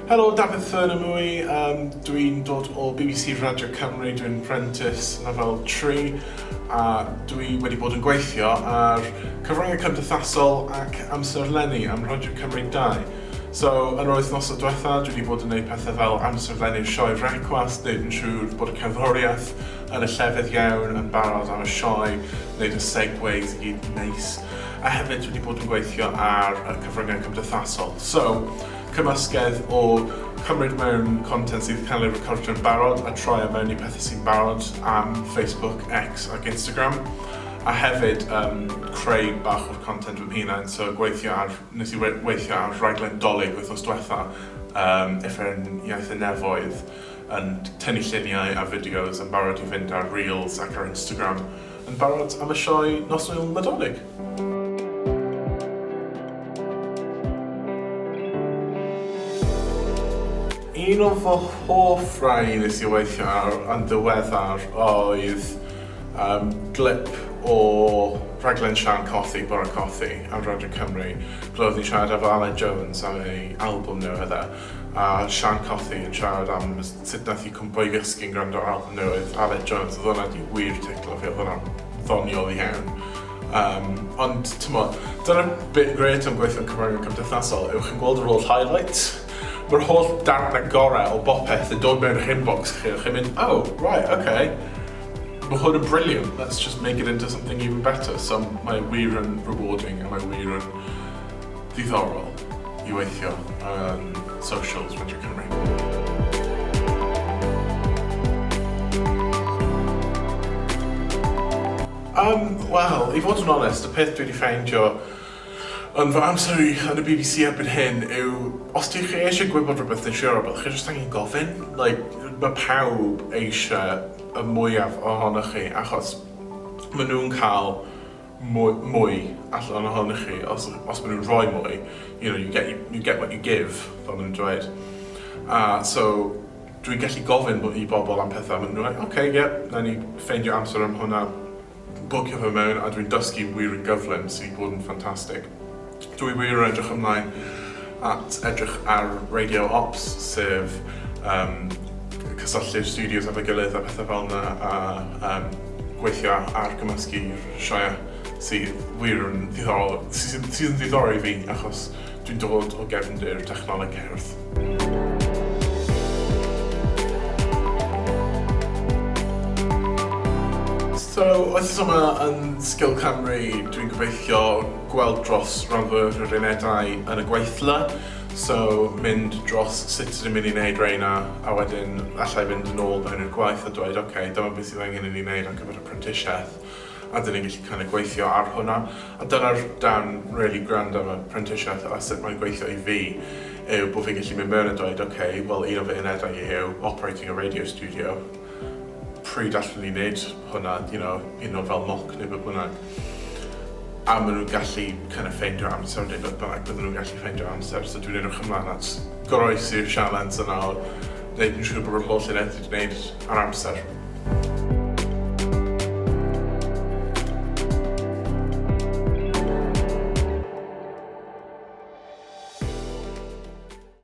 Helo, Dafydd Furnham dwi'n dod o BBC Radio Cymru, dwi'n apprentice lefel 3 a dwi wedi bod yn gweithio ar cyfryngau cymdeithasol ac amserlennu am Radio Cymru 2. So, yn yr wythnos diwetha, dwi wedi bod yn gwneud pethau fel amserlennu'r sioe frecwast, wneud yn siŵr bod y cerddoriaeth yn y llefydd iawn yn barod am y sioe, wneud y segways i gyd neis. A hefyd dwi wedi bod yn gweithio ar y cyfryngau cymdeithasol. So, cymysgedd o cymryd mewn content sydd cael ei recordio'n barod a troi o mewn i pethau sy'n barod am Facebook, X ac Instagram. A hefyd creu bach o'r content fy hunain, so nes i weithio ar raglen dolyg wythnos diwetha effa'n iaith y nefoedd yn tynnu lluniau a fideos yn barod i fynd ar Reels ac ar Instagram yn barod am y sioe noswyl Nadolig. Un o fy hoff rai nes i weithio ar yn ddiweddar oedd glip o raglen Sian Cothy, Bore Cothy am Radio Cymru. Ble oedd ni'n siarad efo Aled Jones am ei album newydd e. A Sian Cothy yn siarad am sut nath i cwmpo i gysgu'n gwrando ar album newydd Aled Jones. Oedd hwnna di wir teitlo fi, oedd hwnna'n ddoniol iawn. Ond, dyna'r bit gret am gweithio yn cyfryngau cymdeithasol yw chi'n gweld yr old highlights. Mae'r holl darnau gorau o bopeth yn dod mewn eich inbox chi, a chi'n mynd, oh, right, okay. Mae hwn yn brilliant, let's just make it into something even better. So mae wir yn rewarding a mae wir yn ddiddorol i weithio yn socials Radio Cymru. Wel, i fod yn onest, y peth dwi wedi ffeindio yn fy amser i yn y BBC erbyn hyn yw, os ti chi eisiau gwybod rhywbeth yn siŵr o beth, chi jyst angen gofyn. Mae pawb eisiau y mwyaf ohonych chi, achos maen nhw'n cael mwy allan ohonych chi, os maen nhw'n rhoi mwy, you get what you give, fel maen nhw'n dweud. So, dwi'n gallu gofyn i bobl am pethau, maen nhw'n dweud, okay, na ni ffeindio amser am hwnna, bwcio fe mewn, a dwi'n dysgu wir yn gyflym sy'n bod yn ffantastig. Dwi wir yn edrych ymlaen at edrych ar Radio Ops, sef cysylltu'r studios efo gilydd a pethau fel yna a gweithio ar gymysgu'r sioe sydd wir yn ddiddorol i fi achos dwi'n dod o gefndir technoleg cerdd. So, wythnos yma yn Sgil Cymru, dwi'n gobeithio gweld dros rhan yr unedau yn y gweithle. So, mynd dros sut ydym mynd i wneud reina, a wedyn allai fynd yn ôl mewn i'r gwaith a dweud, okay, dyma beth sydd angen i ni wneud ar gyfer y prentisiaid. A dyn ni'n gallu gweithio ar hwnna. A dyna'r dan really grand am y prentisiaid a sut mae'n gweithio i fi yw bod fi'n gallu mynd mewn a dweud, okay, wel un o fy unedau yw operating a radio studio. Pryd allan ni wneud hwnna, un o fel moc neu beth bynnag. A maen nhw'n gallu ffeindio amser neu beth bynnag, bydden nhw'n gallu ffeindio amser. So dwi'n edrych ymlaen at goroesi'r sialens yna o wneud yn siŵr bod yr holl uned wedi gwneud ar amser.